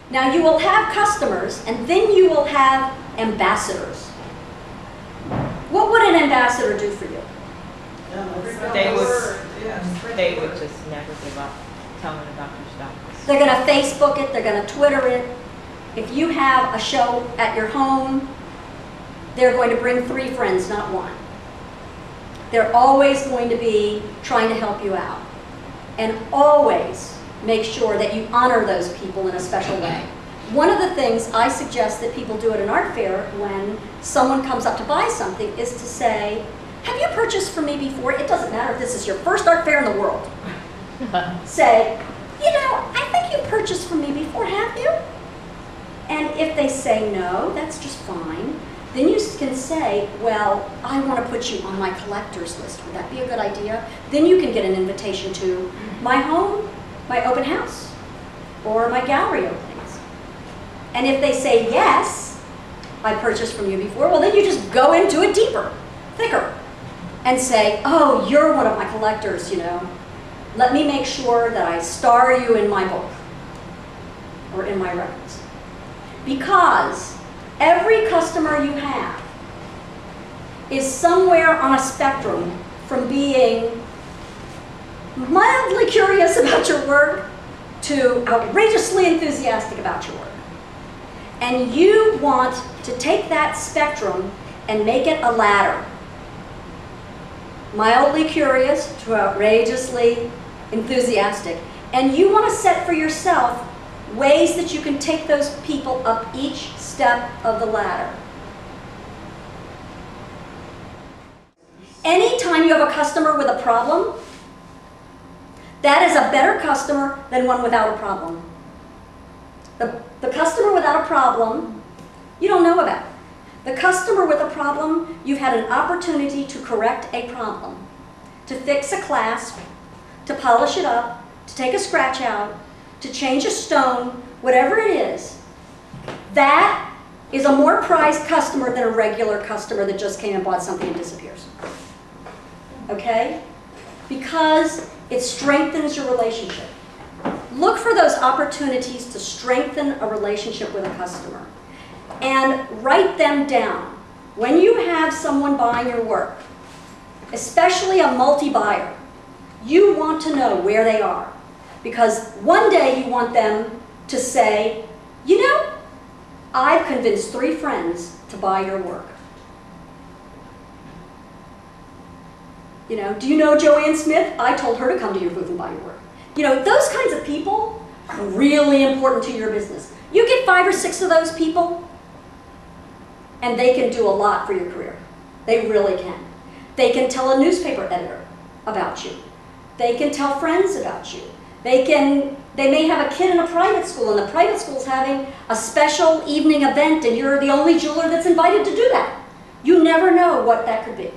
Now you will have customers, and then you will have ambassadors. What would an ambassador do for you? They would just never give up telling about your stuff. They're going to Facebook it, they're going to Twitter it. If you have a show at your home, they're going to bring 3 friends, not 1. They're always going to be trying to help you out. And always make sure that you honor those people in a special way. One of the things I suggest that people do at an art fair when someone comes up to buy something is to say, have you purchased from me before? It doesn't matter if this is your first art fair in the world. Say, you know, I think you purchased from me before, have you? And if they say no, that's just fine. Then you can say, well, I want to put you on my collector's list. Would that be a good idea? Then you can get an invitation to my home, my open house, or my gallery openings. And if they say yes, I purchased from you before, well, then you just go into it deeper, thicker, and say, oh, you're one of my collectors, you know. Let me make sure that I star you in my book or in my records. Because every customer you have is somewhere on a spectrum from being mildly curious about your work to outrageously enthusiastic about your work. And you want to take that spectrum and make it a ladder. Mildly curious to outrageously enthusiastic. And you want to set for yourself ways that you can take those people up each step of the ladder. Anytime you have a customer with a problem, that is a better customer than one without a problem. The customer without a problem, you don't know about. The customer with a problem, you've had an opportunity to correct a problem, to fix a clasp, to polish it up, to take a scratch out, to change a stone, whatever it is. That is a more prized customer than a regular customer that just came and bought something and disappears. Okay? Because it strengthens your relationship. Look for those opportunities to strengthen a relationship with a customer. And write them down. When you have someone buying your work, especially a multi-buyer, you want to know where they are. Because one day you want them to say, you know, I've convinced 3 friends to buy your work. You know, do you know Joanne Smith? I told her to come to your booth and buy your work. You know, those kinds of people are really important to your business. You get 5 or 6 of those people, and they can do a lot for your career. They really can. They can tell a newspaper editor about you. They can tell friends about you. They may have a kid in a private school, and the private school's having a special evening event, and you're the only jeweler that's invited to do that. You never know what that could be.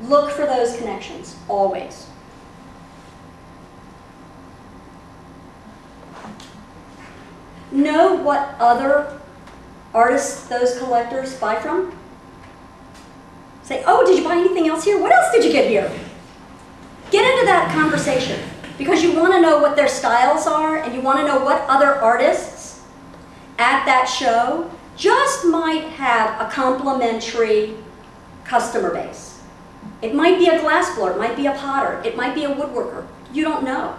Look for those connections, always. Know what other artists those collectors buy from. Say, oh, did you buy anything else here? What else did you get here? Get into that conversation because you want to know what their styles are and you want to know what other artists at that show just might have a complementary customer base. It might be a glassblower, it might be a potter, it might be a woodworker. You don't know.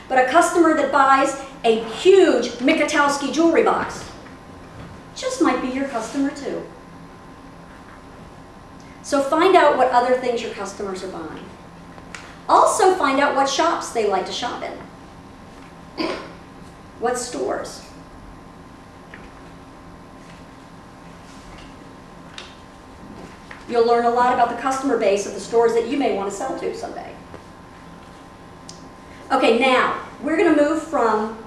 But a customer that buys a huge Mikotowski jewelry box just might be your customer too. So find out what other things your customers are buying. Also find out what shops they like to shop in. What stores. You'll learn a lot about the customer base of the stores that you may want to sell to someday. Okay, now we're going to move from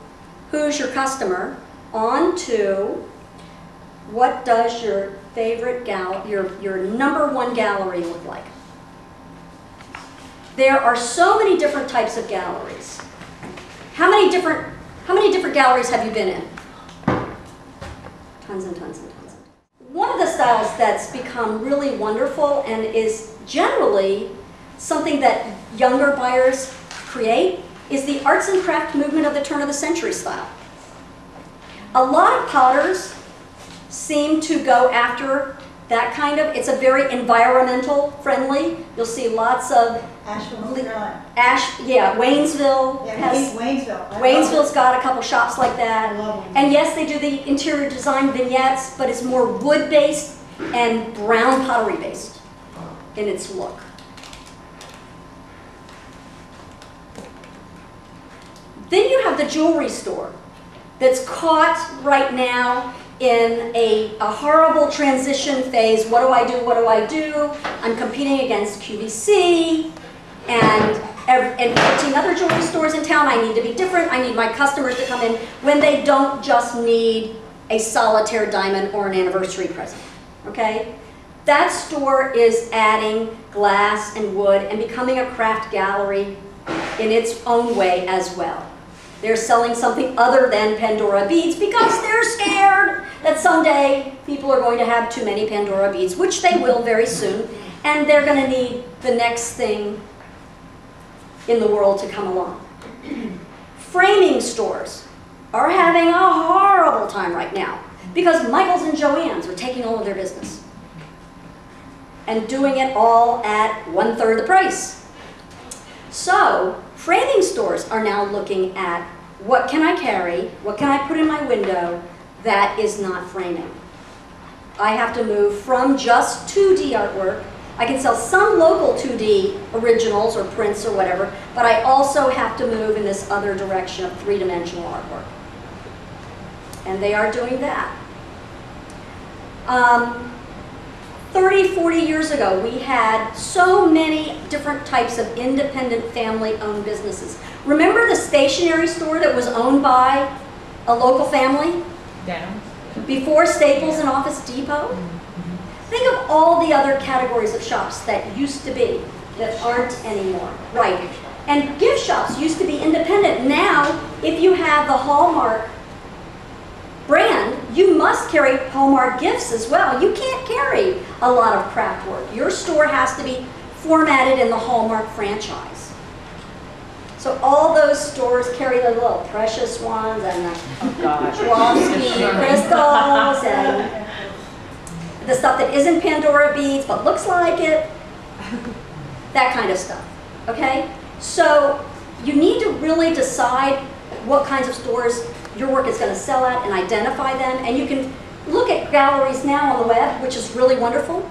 who's your customer on to what does your favorite gallery, your number 1 gallery look like. There are so many different types of galleries. How many different galleries have you been in? Tons and tons and tons. One of the styles that's become really wonderful and is generally something that younger buyers create is the arts and craft movement of the turn of the century style. A lot of potters seem to go after that kind of, it's a very environmental friendly. You'll see lots of Asheville, North Carolina. Waynesville Yeah, has, Waynesville. I Waynesville's got a couple shops like that. I love Waynesville. And yes, they do the interior design vignettes, but it's more wood-based and brown pottery-based in its look. Then you have the jewelry store that's caught right now in a horrible transition phase. What do I do? What do I do? I'm competing against QVC and 14 other jewelry stores in town. I need to be different. I need my customers to come in when they don't just need a solitaire diamond or an anniversary present, okay? That store is adding glass and wood and becoming a craft gallery in its own way as well. They're selling something other than Pandora beads because they're scared that someday people are going to have too many Pandora beads, which they will very soon, and they're going to need the next thing in the world to come along. Framing stores are having a horrible time right now because Michaels and Joann's are taking all of their business and doing it all at 1/3 the price. So framing stores are now looking at what can I carry, what can I put in my window that is not framing. I have to move from just 2D artwork. I can sell some local 2D originals or prints or whatever, but I also have to move in this other direction of 3-dimensional artwork. And they are doing that. 30, 40 years ago, we had so many different types of independent family-owned businesses. Remember the stationery store that was owned by a local family? Down. Before Staples and Office Depot? Think of all the other categories of shops that used to be, that aren't anymore. Right. And gift shops used to be independent. Now, if you have the Hallmark brand, you must carry Hallmark gifts as well. You can't carry a lot of craft work. Your store has to be formatted in the Hallmark franchise. So all those stores carry the little precious ones and the Swarovski crystals and the stuff that isn't Pandora beads but looks like it, that kind of stuff, okay? So you need to really decide what kinds of stores your work is going to sell at and identify them. And you can look at galleries now on the web, which is really wonderful.